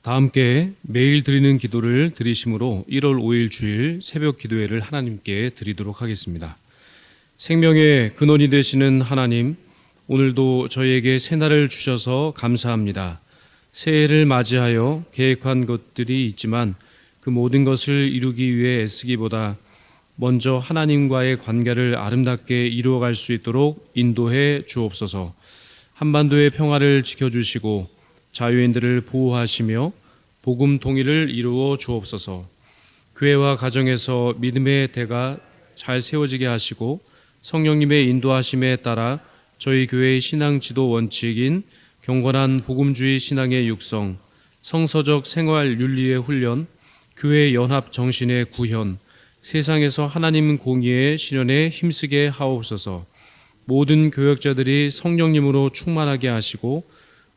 다 함께 매일 드리는 기도를 드리심으로 1월 5일 주일 새벽 기도회를 하나님께 드리도록 하겠습니다. 생명의 근원이 되시는 하나님, 오늘도 저희에게 새날을 주셔서 감사합니다. 새해를 맞이하여 계획한 것들이 있지만 그 모든 것을 이루기 위해 애쓰기보다 먼저 하나님과의 관계를 아름답게 이루어갈 수 있도록 인도해 주옵소서. 한반도의 평화를 지켜주시고 자유인들을 보호하시며 복음 통일을 이루어 주옵소서. 교회와 가정에서 믿음의 대가 잘 세워지게 하시고 성령님의 인도하심에 따라 저희 교회의 신앙 지도 원칙인 경건한 복음주의 신앙의 육성, 성서적 생활 윤리의 훈련, 교회 연합 정신의 구현, 세상에서 하나님 공의의 실현에 힘쓰게 하옵소서. 모든 교역자들이 성령님으로 충만하게 하시고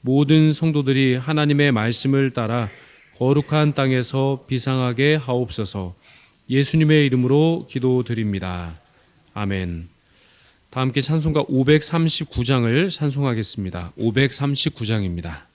모든 성도들이 하나님의 말씀을 따라 거룩한 땅에서 비상하게 하옵소서. 예수님의 이름으로 기도드립니다. 아멘. 다 함께 찬송가 539장을 찬송하겠습니다. 539장입니다.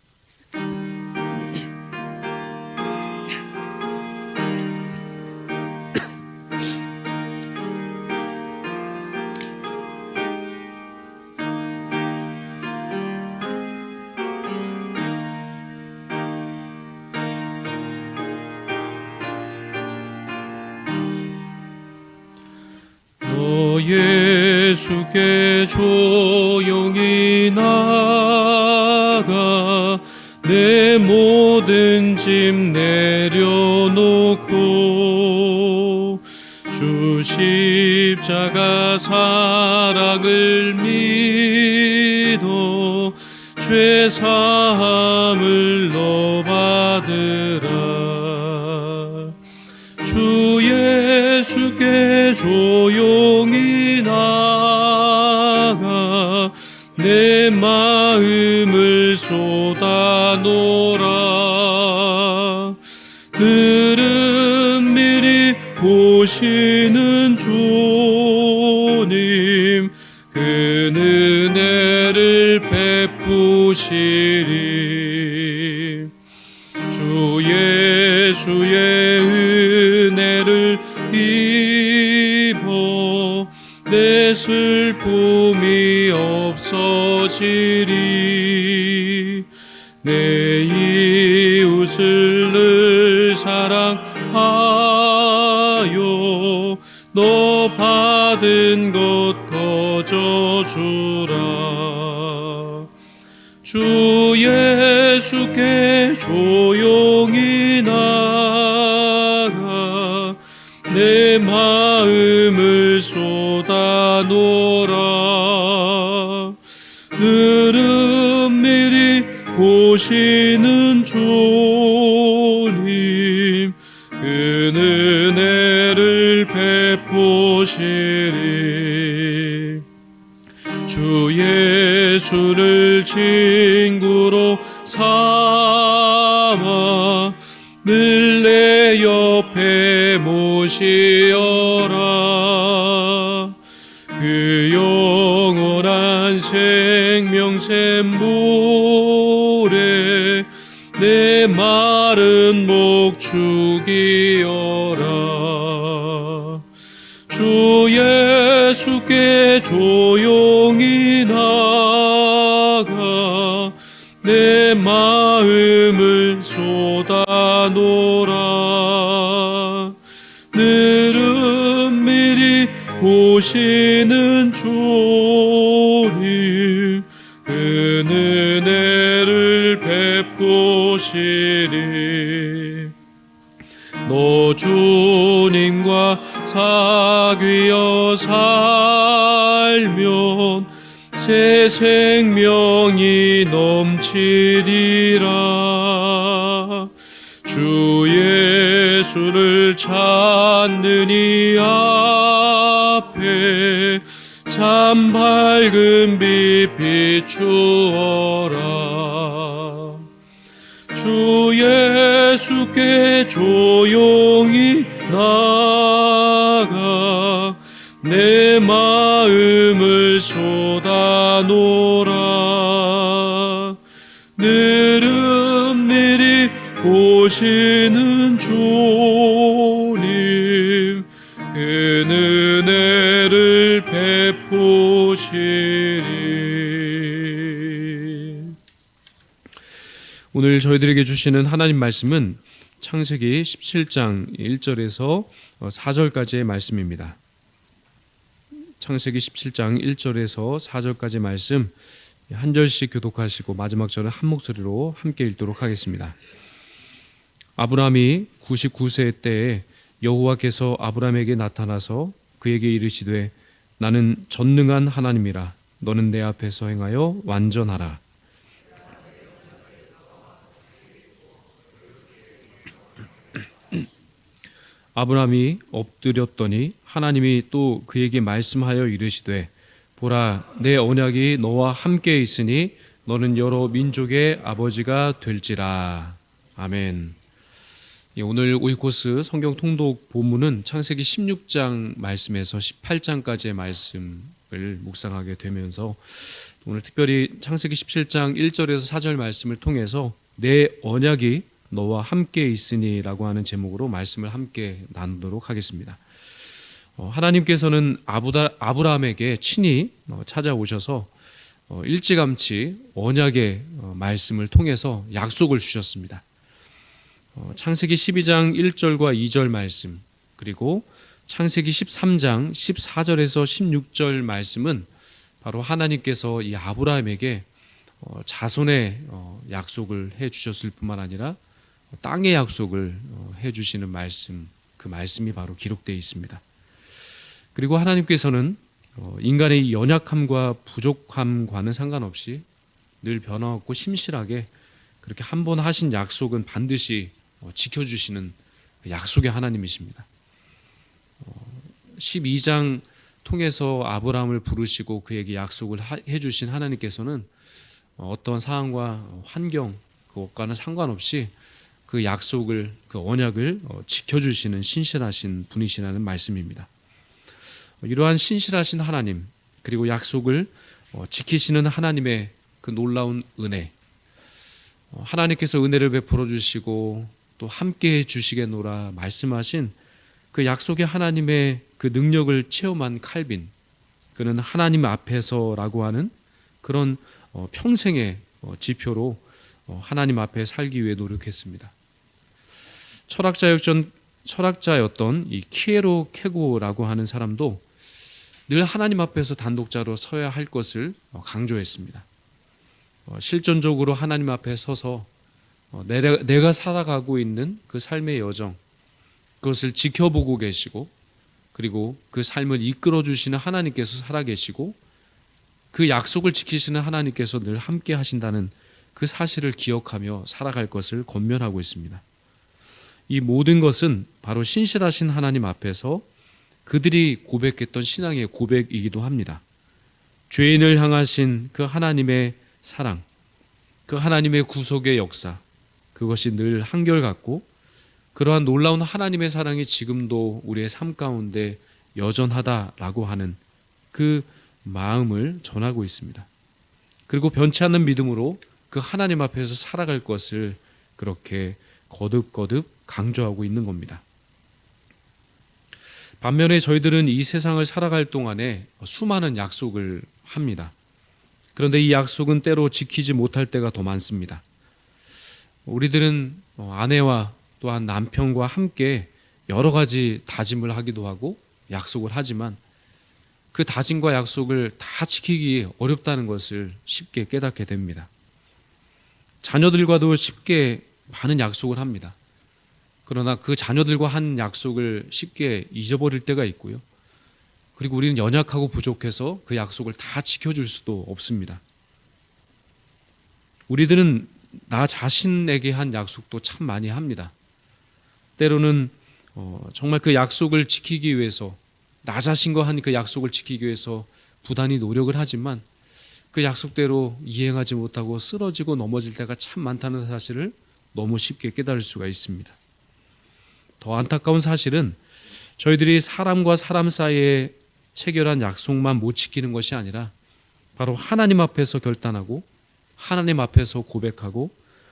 예수께 조용히 나가 내 모든 짐 내려놓고 주 십자가 사랑을 믿어 죄 사함을 너 받으라. 주 예수께 조용히 나가 내 마음을 쏟아놓으라. 늘은 미리 보시는 주님 그 은혜를 베푸시리. 주 예수의 은혜를 입어 내 슬픔이 없어지리. 내 이웃을 늘 사랑하여 너 받은 것 거저주라. 주 예수께 조용히 나가 내 마음을 쏟아놓으라. 늘은 미리 보시는 주님 그 은혜를 베푸시리. 주 예수를 친구로 삼아 늘 내 옆에 모시어라. 그 영원한 생명샘 물에 내 마른 목 죽이어라. 주 예수께 조용히 나가 내 마음을 쏟아놓으라. 늘은 미리 보시는 주님 그 은혜를 베푸시리. 너 주님과 사귀어 살면 새 생명이 넘치리라. 주 예수를 찾는 이 앞에 참 밝은 빛 비추어라. 주 예수께 조용히 나가 내 마음을 쏟아놓으라. 늘은 미리 보시는 주님 그 은혜를 베푸시리. 오늘 저희들에게 주시는 하나님 말씀은 창세기 17장 1절에서 4절까지의 말씀입니다. 창세기 17장 1절에서 4절까지 말씀 한 절씩 교독하시고 마지막 절은 한 목소리로 함께 읽도록 하겠습니다. 아브라함이 99세 때에 여호와께서 아브라함에게 나타나서 그에게 이르시되 나는 전능한 하나님이라 너는 내 앞에서 행하여 완전하라. 아브라함이 엎드렸더니 하나님이 또 그에게 말씀하여 이르시되 보라 내 언약이 너와 함께 있으니 너는 여러 민족의 아버지가 될지라. 아멘. 오늘 오이코스 성경 통독 본문은 창세기 16장 말씀에서 18장까지의 말씀을 묵상하게 되면서 오늘 특별히 창세기 17장 1절에서 4절 말씀을 통해서 내 언약이 너와 함께 있으니 라고 하는 제목으로 말씀을 함께 나누도록 하겠습니다. 하나님께서는 아브라함에게 친히 찾아오셔서 일찌감치 언약의 말씀을 통해서 약속을 주셨습니다. 창세기 12장 1절과 2절 말씀, 그리고 창세기 13장 14절에서 16절 말씀은 바로 하나님께서 이 아브라함에게 자손의 약속을 해 주셨을 뿐만 아니라 땅의 약속을 해 주시는 말씀, 그 말씀이 바로 기록되어 있습니다. 그리고 하나님께서는 인간의 연약함과 부족함과는 상관없이 늘 변화없고 심실하게 그렇게 한 번 하신 약속은 반드시 지켜주시는 약속의 하나님이십니다. 12장 통해서 아브라함을 부르시고 그에게 약속을 해주신 하나님께서는 어떤 상황과 환경 그것과는 상관없이 그 약속을, 그 언약을 지켜주시는 신실하신 분이시라는 말씀입니다. 이러한 신실하신 하나님, 그리고 약속을 지키시는 하나님의 그 놀라운 은혜, 하나님께서 은혜를 베풀어 주시고 또 함께 주시겠노라 말씀하신 그 약속의 하나님의 그 능력을 체험한 칼빈, 그는 하나님 앞에서라고 하는 그런 평생의 지표로 하나님 앞에 살기 위해 노력했습니다. 철학자였던 이 키에로 케고라고 하는 사람도 늘 하나님 앞에서 단독자로 서야 할 것을 강조했습니다. 실존적으로 하나님 앞에 서서 내가 살아가고 있는 그 삶의 여정, 그것을 지켜보고 계시고, 그리고 그 삶을 이끌어 주시는 하나님께서 살아계시고 그 약속을 지키시는 하나님께서 늘 함께 하신다는 그 사실을 기억하며 살아갈 것을 권면하고 있습니다. 이 모든 것은 바로 신실하신 하나님 앞에서 그들이 고백했던 신앙의 고백이기도 합니다. 죄인을 향하신 그 하나님의 사랑, 그 하나님의 구속의 역사, 그것이 늘 한결같고 그러한 놀라운 하나님의 사랑이 지금도 우리의 삶 가운데 여전하다라고 하는 그 마음을 전하고 있습니다. 그리고 변치 않는 믿음으로 그 하나님 앞에서 살아갈 것을 그렇게 거듭거듭 강조하고 있는 겁니다. 반면에 저희들은 이 세상을 살아갈 동안에 수많은 약속을 합니다. 그런데 이 약속은 때로 지키지 못할 때가 더 많습니다. 우리들은 아내와 또한 남편과 함께 여러 가지 다짐을 하기도 하고 약속을 하지만 그 다짐과 약속을 다 지키기 어렵다는 것을 쉽게 깨닫게 됩니다. 자녀들과도 쉽게 많은 약속을 합니다. 그러나 그 자녀들과 한 약속을 쉽게 잊어버릴 때가 있고요. 그리고 우리는 연약하고 부족해서 그 약속을 다 지켜줄 수도 없습니다. 우리들은 나 자신에게 한 약속도 참 많이 합니다. 때로는 정말 그 약속을 지키기 위해서, 나 자신과 한 그 약속을 지키기 위해서 부단히 노력을 하지만 그 약속대로 이행하지 못하고 쓰러지고 넘어질 때가 참 많다는 사실을 너무 쉽게 깨달을 수가 있습니다. 더 안타까운 사실은 저희들이 사람과 사람 사이에 체결한 약속만 못 지키는 것이 아니라 바로 하나님 앞에서 결단하고 하나님 앞에서 고백하고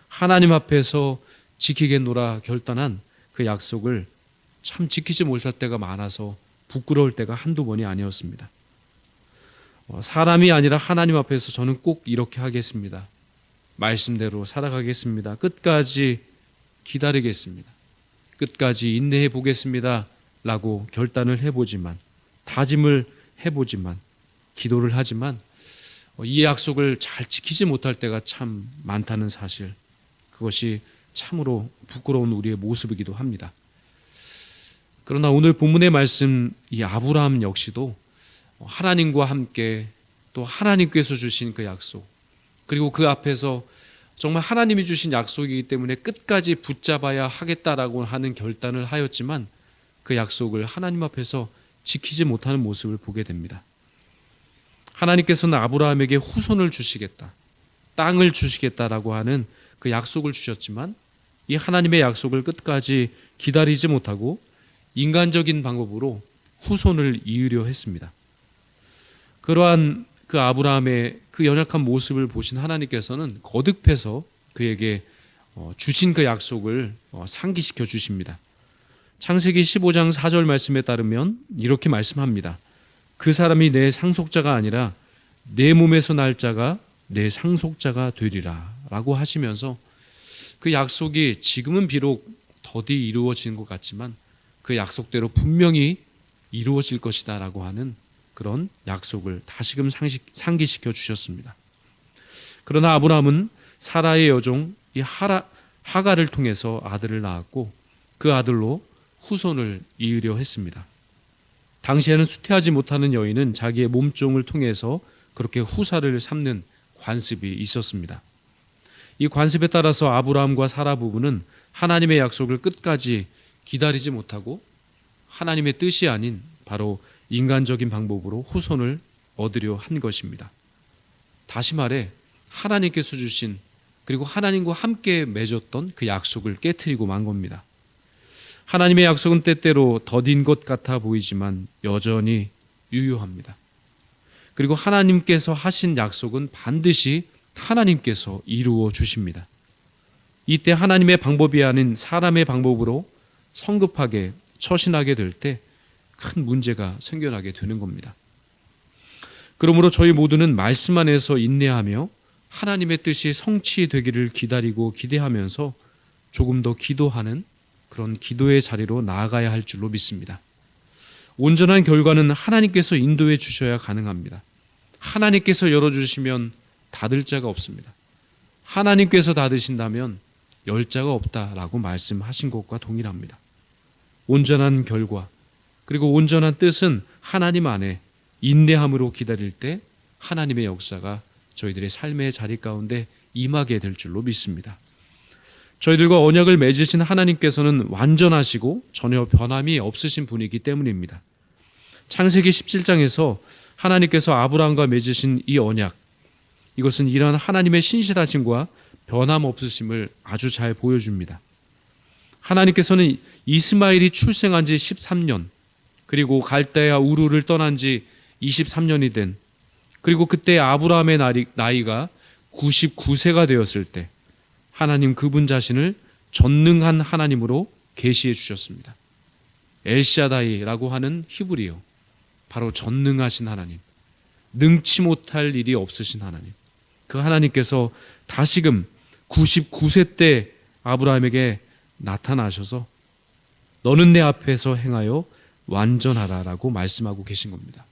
하나님 앞에서 지키겠노라 결단한 그 약속을 참 지키지 못할 때가 많아서 부끄러울 때가 한두 번이 아니었습니다. 사람이 아니라 하나님 앞에서 저는 꼭 이렇게 하겠습니다. 말씀대로 살아가겠습니다. 끝까지 기다리겠습니다. 끝까지 인내해 보겠습니다. 라고 결단을 해보지만, 다짐을 해보지만, 기도를 하지만 이 약속을 잘 지키지 못할 때가 참 많다는 사실, 그것이 참으로 부끄러운 우리의 모습이기도 합니다. 그러나 오늘 본문의 말씀, 이 아브라함 역시도 하나님과 함께 또 하나님께서 주신 그 약속, 그리고 그 앞에서 정말 하나님이 주신 약속이기 때문에 끝까지 붙잡아야 하겠다라고 하는 결단을 하였지만 그 약속을 하나님 앞에서 지키지 못하는 모습을 보게 됩니다. 하나님께서는 아브라함에게 후손을 주시겠다, 땅을 주시겠다라고 하는 그 약속을 주셨지만 이 하나님의 약속을 끝까지 기다리지 못하고 인간적인 방법으로 후손을 이으려 했습니다. 그러한 그 아브라함의 그 연약한 모습을 보신 하나님께서는 거듭해서 그에게 주신 그 약속을 상기시켜 주십니다. 창세기 15장 4절 말씀에 따르면 이렇게 말씀합니다. 그 사람이 내 상속자가 아니라 내 몸에서 날 자가 내 상속자가 되리라 라고 하시면서 그 약속이 지금은 비록 더디 이루어지는 것 같지만 그 약속대로 분명히 이루어질 것이다 라고 하는 그런 약속을 다시금 상기시켜 주셨습니다. 그러나 아브라함은 사라의 여종 이 하가를 통해서 아들을 낳았고 그 아들로 후손을 이으려 했습니다. 당시에는 수태하지 못하는 여인은 자기의 몸종을 통해서 그렇게 후사를 삼는 관습이 있었습니다. 이 관습에 따라서 아브라함과 사라 부부는 하나님의 약속을 끝까지 기다리지 못하고 하나님의 뜻이 아닌 바로 인간적인 방법으로 후손을 얻으려 한 것입니다. 다시 말해 하나님께서 주신 그리고 하나님과 함께 맺었던 그 약속을 깨트리고 만 겁니다. 하나님의 약속은 때때로 더딘 것 같아 보이지만 여전히 유효합니다. 그리고 하나님께서 하신 약속은 반드시 하나님께서 이루어 주십니다. 이때 하나님의 방법이 아닌 사람의 방법으로 성급하게 처신하게 될 때 큰 문제가 생겨나게 되는 겁니다. 그러므로 저희 모두는 말씀 안에서 인내하며 하나님의 뜻이 성취되기를 기다리고 기대하면서 조금 더 기도하는 그런 기도의 자리로 나아가야 할 줄로 믿습니다. 온전한 결과는 하나님께서 인도해 주셔야 가능합니다. 하나님께서 열어주시면 닫을 자가 없습니다. 하나님께서 닫으신다면 열 자가 없다라고 말씀하신 것과 동일합니다. 온전한 결과 그리고 온전한 뜻은 하나님 안에 인내함으로 기다릴 때 하나님의 역사가 저희들의 삶의 자리 가운데 임하게 될 줄로 믿습니다. 저희들과 언약을 맺으신 하나님께서는 완전하시고 전혀 변함이 없으신 분이기 때문입니다. 창세기 17장에서 하나님께서 아브라함과 맺으신 이 언약, 이것은 이러한 하나님의 신실하심과 변함없으심을 아주 잘 보여줍니다. 하나님께서는 이스마엘이 출생한 지 13년, 그리고 갈대아 우르를 떠난 지 23년이 된, 그리고 그때 아브라함의 나이가 99세가 되었을 때 하나님 그분 자신을 전능한 하나님으로 계시해 주셨습니다. 엘샤다이라고 하는 히브리어, 바로 전능하신 하나님, 능치 못할 일이 없으신 하나님, 그 하나님께서 다시금 99세 때 아브라함에게 나타나셔서 너는 내 앞에서 행하여 완전하라라고 말씀하고 계신 겁니다.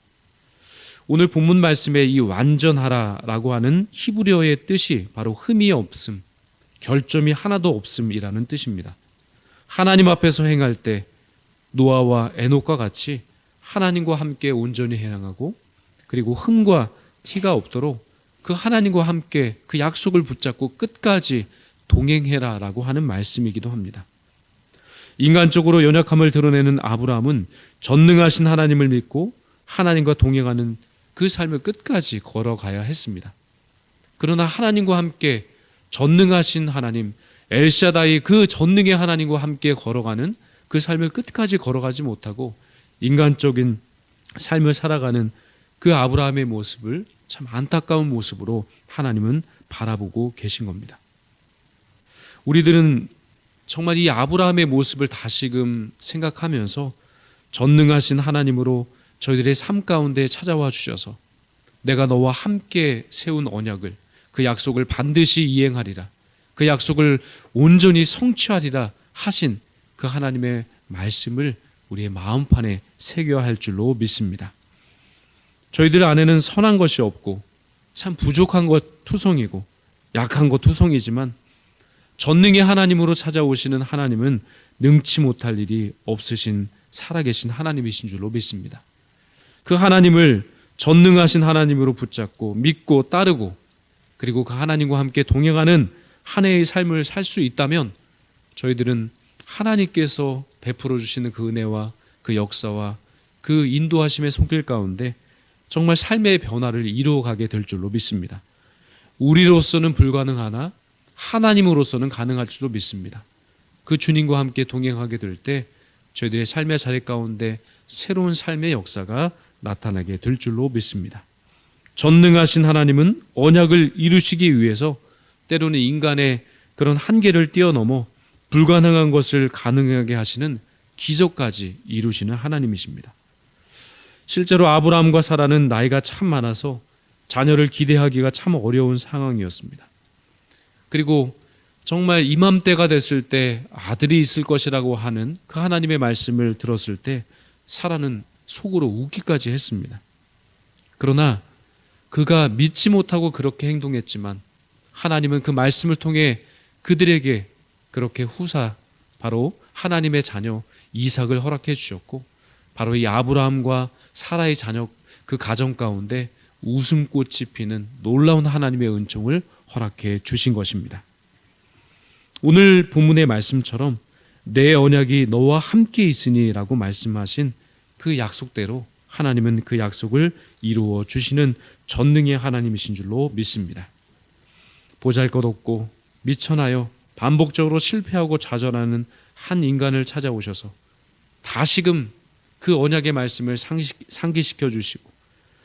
오늘 본문 말씀에 이 완전하라라고 하는 히브리어의 뜻이 바로 흠이 없음, 결점이 하나도 없음이라는 뜻입니다. 하나님 앞에서 행할 때 노아와 에녹과 같이 하나님과 함께 온전히 행하고 그리고 흠과 티가 없도록 그 하나님과 함께 그 약속을 붙잡고 끝까지 동행해라라고 하는 말씀이기도 합니다. 인간적으로 연약함을 드러내는 아브라함은 전능하신 하나님을 믿고 하나님과 동행하는 그 삶을 끝까지 걸어가야 했습니다. 그러나 하나님과 함께 전능하신 하나님, 엘샤다이 그 전능의 하나님과 함께 걸어가는 그 삶을 끝까지 걸어가지 못하고 인간적인 삶을 살아가는 그 아브라함의 모습을 참 안타까운 모습으로 하나님은 바라보고 계신 겁니다. 우리들은 정말 이 아브라함의 모습을 다시금 생각하면서 전능하신 하나님으로 저희들의 삶 가운데 찾아와 주셔서 내가 너와 함께 세운 언약을, 그 약속을 반드시 이행하리라, 그 약속을 온전히 성취하리라 하신 그 하나님의 말씀을 우리의 마음판에 새겨야 할 줄로 믿습니다. 저희들 안에는 선한 것이 없고 참 부족한 것 투성이고 약한 것 투성이지만 전능의 하나님으로 찾아오시는 하나님은 능치 못할 일이 없으신 살아계신 하나님이신 줄로 믿습니다. 그 하나님을 전능하신 하나님으로 붙잡고 믿고 따르고 그리고 그 하나님과 함께 동행하는 한 해의 삶을 살 수 있다면 저희들은 하나님께서 베풀어 주시는 그 은혜와 그 역사와 그 인도하심의 손길 가운데 정말 삶의 변화를 이루어가게 될 줄로 믿습니다. 우리로서는 불가능하나 하나님으로서는 가능할 줄로 믿습니다. 그 주님과 함께 동행하게 될 때 저희들의 삶의 자리 가운데 새로운 삶의 역사가 나타나게 될 줄로 믿습니다. 전능하신 하나님은 언약을 이루시기 위해서 때로는 인간의 그런 한계를 뛰어넘어 불가능한 것을 가능하게 하시는 기적까지 이루시는 하나님이십니다. 실제로 아브라함과 사라는 나이가 참 많아서 자녀를 기대하기가 참 어려운 상황이었습니다. 그리고 정말 이맘때가 됐을 때 아들이 있을 것이라고 하는 그 하나님의 말씀을 들었을 때 사라는 속으로 웃기까지 했습니다. 그러나 그가 믿지 못하고 그렇게 행동했지만 하나님은 그 말씀을 통해 그들에게 그렇게 후사 바로 하나님의 자녀 이삭을 허락해 주셨고 바로 이 아브라함과 사라의 자녀 그 가정 가운데 웃음꽃이 피는 놀라운 하나님의 은총을 허락해 주신 것입니다. 오늘 본문의 말씀처럼 내 언약이 너와 함께 있으니 라고 말씀하신 그 약속대로 하나님은 그 약속을 이루어 주시는 전능의 하나님이신 줄로 믿습니다. 보잘것없고 미천하여 반복적으로 실패하고 좌절하는 한 인간을 찾아오셔서 다시금 그 언약의 말씀을 상기시켜 주시고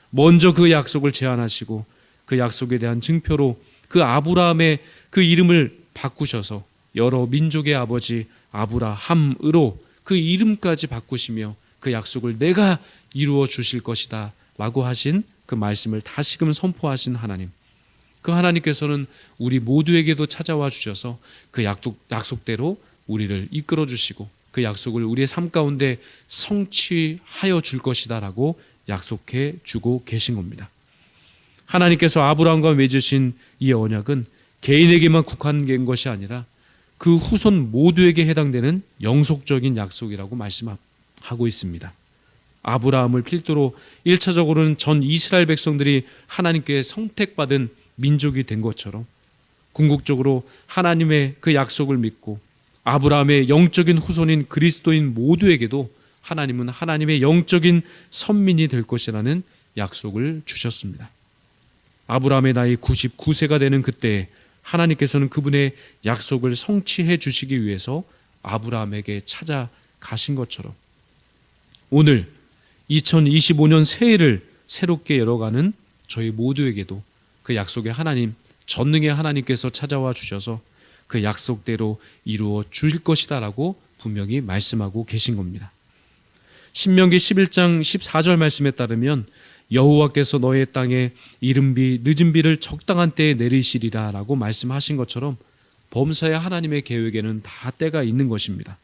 먼저 그 약속을 제안하시고 그 약속에 대한 증표로 그 아브라함의 그 이름을 바꾸셔서 여러 민족의 아버지 아브라함으로 그 이름까지 바꾸시며 그 약속을 내가 이루어 주실 것이다 라고 하신 그 말씀을 다시금 선포하신 하나님, 그 하나님께서는 우리 모두에게도 찾아와 주셔서 그 약속대로 우리를 이끌어 주시고 그 약속을 우리의 삶 가운데 성취하여 줄 것이다 라고 약속해 주고 계신 겁니다. 하나님께서 아브라함과 맺으신 이 언약은 개인에게만 국한된 것이 아니라 그 후손 모두에게 해당되는 영속적인 약속이라고 말씀하고 있습니다. 아브라함을 필두로 1차적으로는 전 이스라엘 백성들이 하나님께 선택받은 민족이 된 것처럼 궁극적으로 하나님의 그 약속을 믿고 아브라함의 영적인 후손인 그리스도인 모두에게도 하나님은 하나님의 영적인 선민이 될 것이라는 약속을 주셨습니다. 아브라함의 나이 99세가 되는 그때 하나님께서는 그분의 약속을 성취해 주시기 위해서 아브라함에게 찾아가신 것처럼 오늘 2025년 새해를 새롭게 열어가는 저희 모두에게도 그 약속의 하나님, 전능의 하나님께서 찾아와 주셔서 그 약속대로 이루어 주실 것이다 라고 분명히 말씀하고 계신 겁니다. 신명기 11장 14절 말씀에 따르면 여호와께서 너의 땅에 이른비 늦은 비를 적당한 때에 내리시리라 라고 말씀하신 것처럼 범사의 하나님의 계획에는 다 때가 있는 것입니다.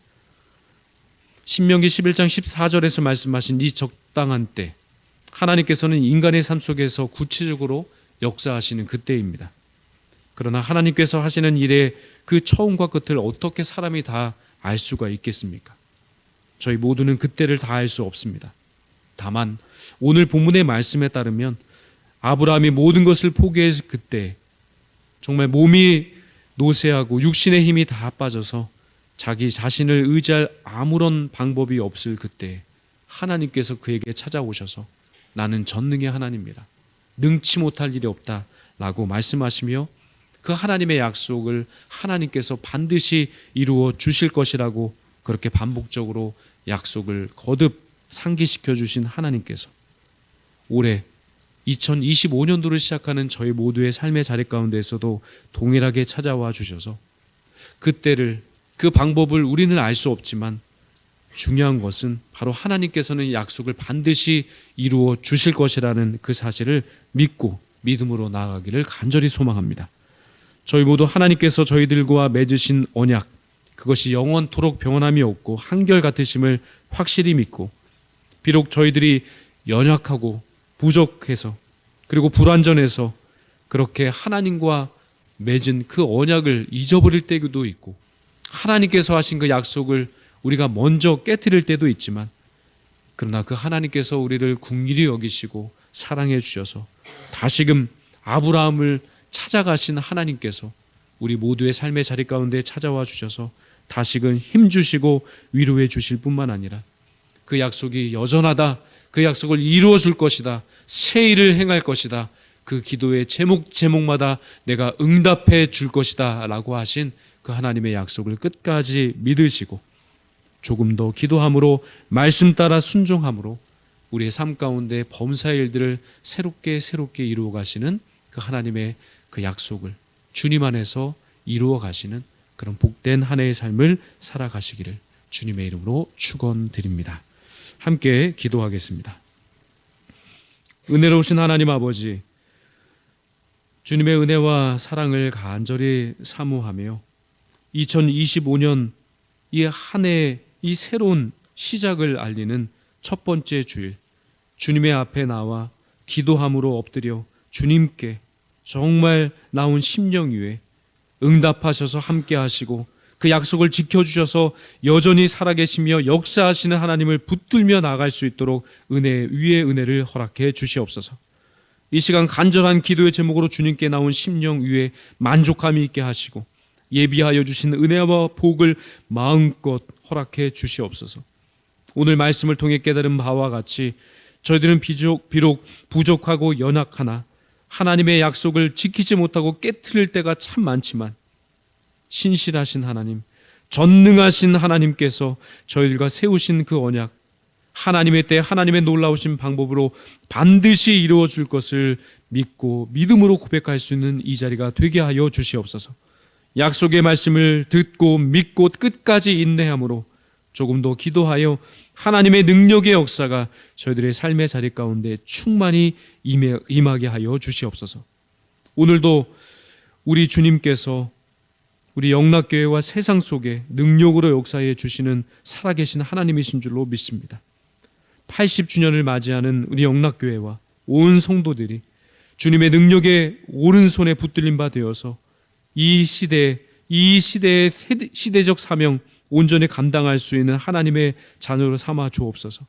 신명기 11장 14절에서 말씀하신 이 적당한 때, 하나님께서는 인간의 삶 속에서 구체적으로 역사하시는 그때입니다. 그러나 하나님께서 하시는 일의 그 처음과 끝을 어떻게 사람이 다 알 수가 있겠습니까? 저희 모두는 그때를 다 알 수 없습니다. 다만 오늘 본문의 말씀에 따르면 아브라함이 모든 것을 포기했을 그때 정말 몸이 노쇠하고 육신의 힘이 다 빠져서 자기 자신을 의지할 아무런 방법이 없을 그때 하나님께서 그에게 찾아오셔서 나는 전능의 하나님이라 능치 못할 일이 없다 라고 말씀하시며 그 하나님의 약속을 하나님께서 반드시 이루어 주실 것이라고 그렇게 반복적으로 약속을 거듭 상기시켜 주신 하나님께서 올해 2025년도를 시작하는 저희 모두의 삶의 자리 가운데에서도 동일하게 찾아와 주셔서 그때를 그 방법을 우리는 알 수 없지만 중요한 것은 바로 하나님께서는 약속을 반드시 이루어 주실 것이라는 그 사실을 믿고 믿음으로 나아가기를 간절히 소망합니다. 저희 모두 하나님께서 저희들과 맺으신 언약, 그것이 영원토록 변함이 없고 한결같으심을 확실히 믿고, 비록 저희들이 연약하고 부족해서 그리고 불완전해서 그렇게 하나님과 맺은 그 언약을 잊어버릴 때도 있고, 하나님께서 하신 그 약속을 우리가 먼저 깨트릴 때도 있지만, 그러나 그 하나님께서 우리를 긍휼히 여기시고 사랑해 주셔서 다시금 아브라함을 찾아가신 하나님께서 우리 모두의 삶의 자리 가운데 찾아와 주셔서 다시금 힘 주시고 위로해 주실 뿐만 아니라 그 약속이 여전하다, 그 약속을 이루어 줄 것이다, 새 일을 행할 것이다, 그 기도의 제목마다 내가 응답해 줄 것이다 라고 하신 그 하나님의 약속을 끝까지 믿으시고 조금 더 기도함으로, 말씀 따라 순종함으로 우리의 삶 가운데 범사의 일들을 새롭게 이루어 가시는 그 하나님의 그 약속을 주님 안에서 이루어 가시는 그런 복된 한 해의 삶을 살아가시기를 주님의 이름으로 축원드립니다. 함께 기도하겠습니다. 은혜로우신 하나님 아버지, 주님의 은혜와 사랑을 간절히 사모하며 2025년 이 한 해, 이 새로운 시작을 알리는 첫 번째 주일, 주님의 앞에 나와 기도함으로 엎드려 주님께 정말 나온 심령 위에 응답하셔서 함께 하시고 그 약속을 지켜주셔서 여전히 살아계시며 역사하시는 하나님을 붙들며 나아갈 수 있도록 은혜 위에 은혜를 허락해 주시옵소서. 이 시간 간절한 기도의 제목으로 주님께 나온 심령 위에 만족함이 있게 하시고 예비하여 주신 은혜와 복을 마음껏 허락해 주시옵소서. 오늘 말씀을 통해 깨달은 바와 같이 저희들은 비록 부족하고 연약하나 하나님의 약속을 지키지 못하고 깨트릴 때가 참 많지만 신실하신 하나님, 전능하신 하나님께서 저희들과 세우신 그 언약, 하나님의 때 하나님의 놀라우신 방법으로 반드시 이루어 줄 것을 믿고 믿음으로 고백할 수 있는 이 자리가 되게 하여 주시옵소서. 약속의 말씀을 듣고 믿고 끝까지 인내함으로 조금 더 기도하여 하나님의 능력의 역사가 저희들의 삶의 자리 가운데 충만히 임하게 하여 주시옵소서. 오늘도 우리 주님께서 우리 영락교회와 세상 속에 능력으로 역사해 주시는 살아계신 하나님이신 줄로 믿습니다. 80주년을 맞이하는 우리 영락교회와 온 성도들이 주님의 능력의 오른손에 붙들린 바 되어서 이 시대의 시대적 사명 온전히 감당할 수 있는 하나님의 자녀로 삼아 주옵소서.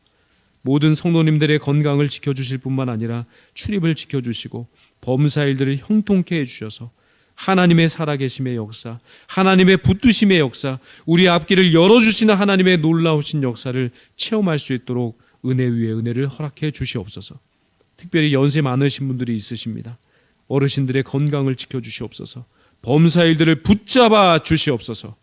모든 성도님들의 건강을 지켜주실 뿐만 아니라 출입을 지켜주시고 범사일들을 형통케 해주셔서 하나님의 살아계심의 역사, 하나님의 붙드심의 역사, 우리 앞길을 열어주시는 하나님의 놀라우신 역사를 체험할 수 있도록 은혜 위에 은혜를 허락해 주시옵소서. 특별히 연세 많으신 분들이 있으십니다. 어르신들의 건강을 지켜주시옵소서. 범사일들을 붙잡아 주시옵소서.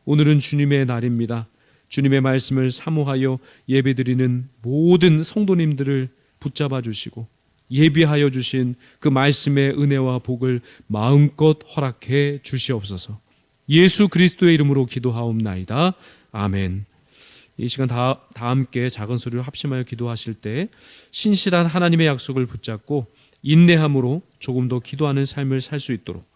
오늘은 주님의 날입니다. 주님의 말씀을 사모하여 예배드리는 모든 성도님들을 붙잡아 주시고 예비하여 주신 그 말씀의 은혜와 복을 마음껏 허락해 주시옵소서. 예수 그리스도의 이름으로 기도하옵나이다. 아멘. 이 시간 다 함께 작은 소리로 합심하여 기도하실 때 신실한 하나님의 약속을 붙잡고 인내함으로 조금 더 기도하는 삶을 살 수 있도록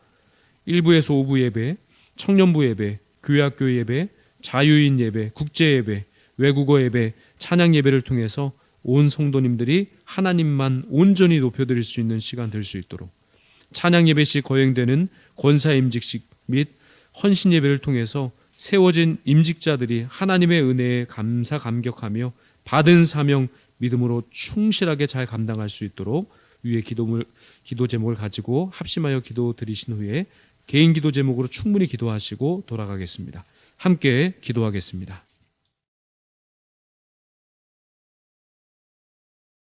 1부에서 5부 예배, 청년부 예배, 교회학교 예배, 자유인 예배, 국제 예배, 외국어 예배, 찬양 예배를 통해서 온 성도님들이 하나님만 온전히 높여드릴 수 있는 시간 될 수 있도록 찬양 예배 시 거행되는 권사 임직식 및 헌신 예배를 통해서 세워진 임직자들이 하나님의 은혜에 감사 감격하며 받은 사명 믿음으로 충실하게 잘 감당할 수 있도록 위에 기도 제목을 가지고 합심하여 기도 드리신 후에 개인 기도 제목으로 충분히 기도하시고 돌아가겠습니다. 함께 기도하겠습니다.